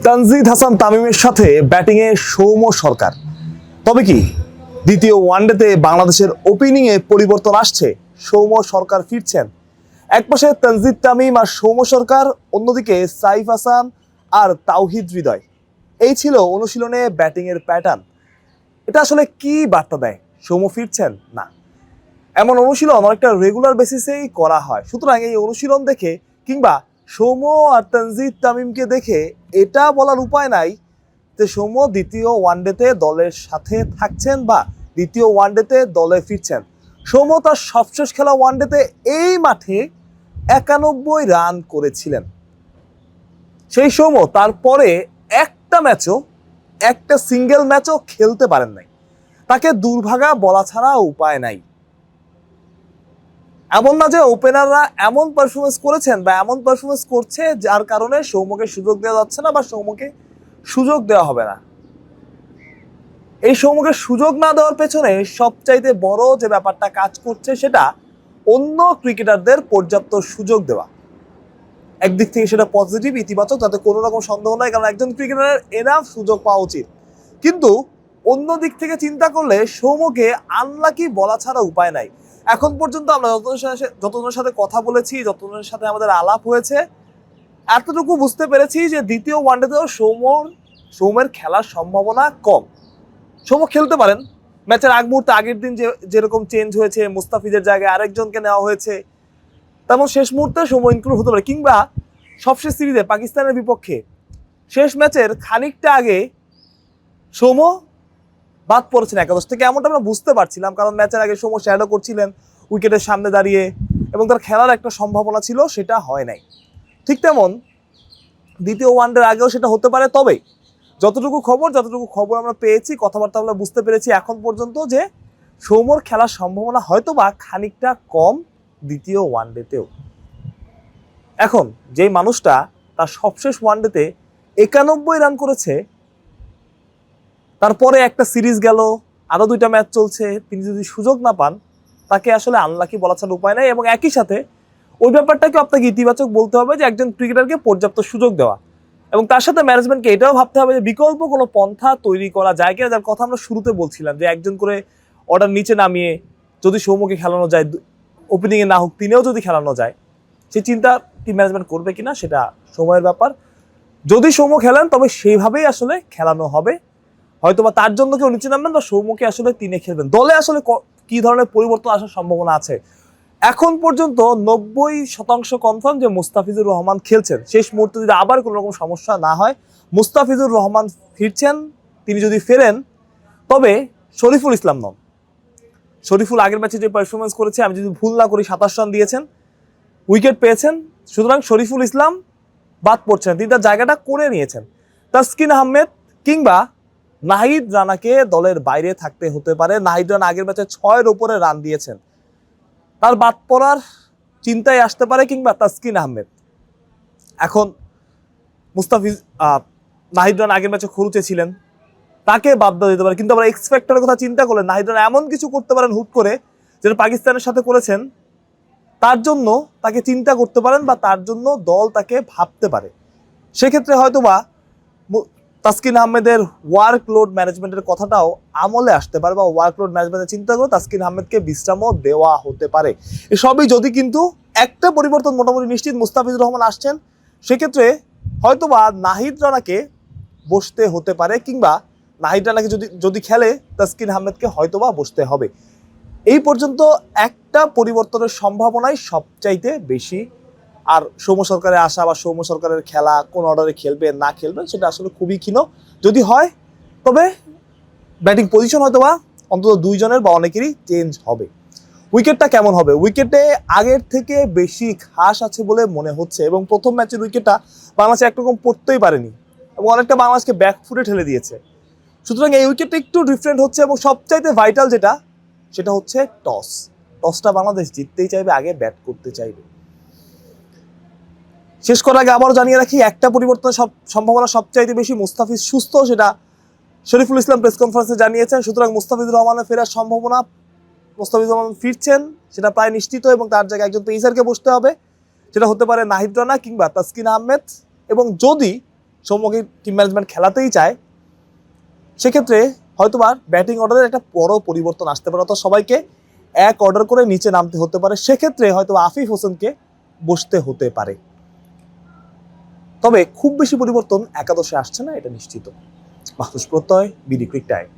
তানজিদ হাসান তামিমের সাথে ব্যাটিংয়ে সৌম্য সরকার। তবে কি দ্বিতীয় ওয়ানডেতে বাংলাদেশের ওপেনিংয়ে পরিবর্তন আসছে? সৌম্য সরকার ফিরছেন। একপাশে তানজিদ তামিম আর সৌম্য সরকার, অন্যদিকে সাইফ হাসান আর তাওহিদ হৃদয়। এই ছিল অনুশীলনে ব্যাটিংয়ের প্যাটার্ন। এটা আসলে কি বার্তা দেয়? সৌম্য ফিরছেন না, এমন অনুশীলন অনেকটা রেগুলার বেসিসেই করা হয়। সুতরাং এই অনুশীলন দেখে কিংবা সৌম্য আর তানজিদ তামিমকে দেখে এটা বলার উপায় নাই যে সৌম্য দ্বিতীয় ওয়ানডেতে দলের সাথে থাকছেন বা দ্বিতীয় ওয়ানডেতে দলে ফিরছেন। সৌম্য তার সবশেষ খেলা ওয়ানডেতে এই মাঠে 91 রান করেছিলেন। সেই সৌম্য তারপরে একটা সিঙ্গেল ম্যাচও খেলতে পারেন নাই। তাকে দুর্ভাগা বলা ছাড়া উপায় নাই। এমন না যে ওপেনাররা এমন পারফরমেন্স করেছেন বা এমন পারফরমেন্স করছে যার কারণে সৌম্যকে সুযোগ দেওয়া যাচ্ছে না বা সৌম্যকে সুযোগ দেওয়া হবে না। এই সৌম্যকে সুযোগ না দেওয়ার পেছনে সবচাইতে বড় যে ব্যাপারটা কাজ করছে সেটা অন্য ক্রিকেটারদের পর্যাপ্ত সুযোগ দেওয়া। একদিক থেকে সেটা পজিটিভ, ইতিবাচক, তাতে কোনো রকম সন্দেহ নাই, কারণ একজন ক্রিকেটারের এনাফ সুযোগ পাওয়া উচিত। কিন্তু অন্য দিক থেকে চিন্তা করলে সৌম্যকে আনলাকি বলা ছাড়া উপায় নাই। এখন পর্যন্ত আমরা যতজনের সাথে কথা বলেছি, যতজনের সাথে আমাদের আলাপ হয়েছে, এতটুকু বুঝতে পেরেছি যে দ্বিতীয় ওয়ানডেতেও সৌম্যের খেলার সম্ভাবনা কম। সৌম্য খেলতে পারেন, ম্যাচের আগ মুহূর্তে আগের দিন যেরকম চেঞ্জ হয়েছে, মুস্তাফিজের জায়গায় আরেকজনকে নেওয়া হয়েছে, তেমন শেষ মুহূর্তে সৌম্য ইনক্লুড হতে পারে। কিংবা সবশেষ সিরিজে পাকিস্তানের বিপক্ষে শেষ ম্যাচের খানিকটা আগে সৌম্য বাদ পড়েছেন একাদশ থেকে, এমনটা আমরা বুঝতে পারছিলাম, কারণ ম্যাচের আগে সৌম্য শ্যাডো করছিলেন উইকেটের সামনে দাঁড়িয়ে এবং তার খেলার একটা সম্ভাবনা ছিল, সেটা হয় নাই। ঠিক তেমন দ্বিতীয় ওয়ানডের আগেও সেটা হতে পারে। তবে যতটুকু খবর আমরা পেয়েছি, কথাবার্তা আমরা বুঝতে পেরেছি এখন পর্যন্ত যে সৌম্যর খেলার সম্ভাবনা হয়তো বা খানিকটা কম দ্বিতীয় ওয়ানডেতেও। এখন যেই মানুষটা তার সবশেষ ওয়ানডেতে 91 রান করেছে, তারপরে একটা সিরিজ গেল, আরো 2টা ম্যাচ চলছে, তিনি যদি সুযোগ না পান, তাকে আসলে আনলাকি বলা ছাড়া উপায় নাই। এবং একই সাথে ওই ব্যাপারটাকে আপনাকে ইতিবাচক বলতে হবে যে একজন ক্রিকেটারকে পর্যাপ্ত সুযোগ দেওয়া, এবং তার সাথে ম্যানেজমেন্টকে এটাও ভাবতে হবে যে বিকল্প কোনো পন্থা তৈরি করা যায় কিনা, যার কথা আমরা শুরুতে বলছিলাম যে একজন করে অর্ডার নিচে নামিয়ে যদি সৌম্যকে খেলানো যায়, ওপেনিংয়ে না হোক তিনিও যদি খেলানো যায়, সেই চিন্তা টিম ম্যানেজমেন্ট করবে কিনা সেটা সময়ের ব্যাপার। যদি সৌম্য খেলেন তবে সেইভাবেই আসলে খেলানো হবে। হয়তোবা তার জন্য কেউ নিচে নামবেন বা সৌম্যকে আসলে তিনে খেলবেন। দলে আসলে কি ধরনের পরিবর্তন আসার সম্ভাবনা আছে? এখন পর্যন্ত 90% কনফার্ম যে মুস্তাফিজুর রহমান খেলছেন। শেষ মুহূর্তে যদি আবার কোনো রকম সমস্যা না হয়, মুস্তাফিজুর রহমান ফিরছেন। তিনি যদি ফেরেন তবে শরীফুল ইসলাম নন। শরীফুল আগের ম্যাচে যে পারফরমেন্স করেছে, আমি যদি ভুল না করি 27 রান দিয়েছেন, উইকেট পেয়েছেন, সুতরাং শরীফুল ইসলাম বাদ পড়ছেন, তিনি তার জায়গাটা করে নিয়েছেন। তাসকিন আহমেদ কিংবা নাহিদ রানাকে দলের বাইরে থাকতে হতে পারে। নাহিদ রানা আগের ম্যাচে 6-এর উপরে রান দিয়েছেন, তার বাদ পড়ার চিন্তায় আসতে পারে, কিংবা তাসকিন আহমেদ। এখন নাহিদ রানা আগের ম্যাচে খরুচে ছিলেন, তাকে বাদ দেওয়া যেতে পারে। কিন্তু আমরা এক্সপেক্টের কথা চিন্তা করলে নাহিদ রানা এমন কিছু করতে পারেন হুট করে, যেটা পাকিস্তানের সাথে করেছেন, তার জন্য তাকে চিন্তা করতে পারেন বা তার জন্য দল তাকে ভাবতে পারে। সেক্ষেত্রে হয়তোবা তাসকিন আহমেদের ওয়ার্কলোড ম্যানেজমেন্টের কথাটাও আমলে আসতে পারে, বা ওয়ার্কলোড ম্যানেজমেন্টের চিন্তা করে তাসকিন আহমেদকে বিশ্রামও দেওয়া হতে পারে। এসবই যদি, কিন্তু একটা পরিবর্তন মোটামুটি নিশ্চিত, মুস্তাফিজুর রহমান আসছেন। সেক্ষেত্রে হয়তোবা নাহিদ রানাকে বসতে হতে পারে, কিংবা নাহিদ রানাকে যদি খেলে তাসকিন আহমেদকে হয়তোবা বসতে হবে। এই পর্যন্ত একটা পরিবর্তনের সম্ভাবনাই সবচাইতে বেশি। আর সৌম্য সরকারের আসা বা সৌম্য সরকারের খেলা, কোন অর্ডারে খেলবে না খেলবে, সেটা আসলে খুবই ক্ষীণ। যদি হয় তবে ব্যাটিং পজিশন হয়তোবা অন্তত 2 জনের বা অনেকেরই চেঞ্জ হবে। উইকেটটা কেমন হবে? উইকেটে আগের থেকে বেশি ঘাস আছে বলে মনে হচ্ছে, এবং প্রথম ম্যাচের উইকেটটা বাংলাদেশ একরকম পড়তেই পারেনি এবং অনেকটা বাংলাদেশকে ব্যাকফুটে ঠেলে দিয়েছে। সুতরাং এই উইকেটটা একটু ডিফারেন্ট হচ্ছে, এবং সবচাইতে ভাইটাল সেটা হচ্ছে টসটা বাংলাদেশ জিততেই চাইবে, আগে ব্যাট করতে চাইবে। শেষ করার আগে আবারও জানিয়ে রাখি, একটা পরিবর্তনের সম্ভাবনা সবচাইতে বেশি। মুস্তাফিজ সুস্থ, সেটা শরীফুল ইসলাম প্রেস কনফারেন্সে জানিয়েছেন। সুতরাং মুস্তাফিজুর রহমানের ফেরার সম্ভাবনা, মুস্তাফিজুর রহমান ফিরছেন সেটা প্রায় নিশ্চিত, এবং তার জায়গায় একজন পেসারকে বসতে হবে। সেটা হতে পারে নাহিদ রানা কিংবা তাসকিন আহমেদ। এবং যদি সৌম্যকে টিম ম্যানেজমেন্ট খেলাতেই চায়, সেক্ষেত্রে হয়তোবা ব্যাটিং অর্ডারের একটা বড় পরিবর্তন আসতে পারে, অর্থাৎ সবাইকে এক অর্ডার করে নিচে নামতে হতে পারে, সেক্ষেত্রে হয়তো আফিফ হোসেনকে বসতে হতে পারে। তবে খুব বেশি পরিবর্তন একাদশে আসছে না, এটা নিশ্চিত। মাহফুজ প্রত্যয়, বিডি ক্রিক টাইম।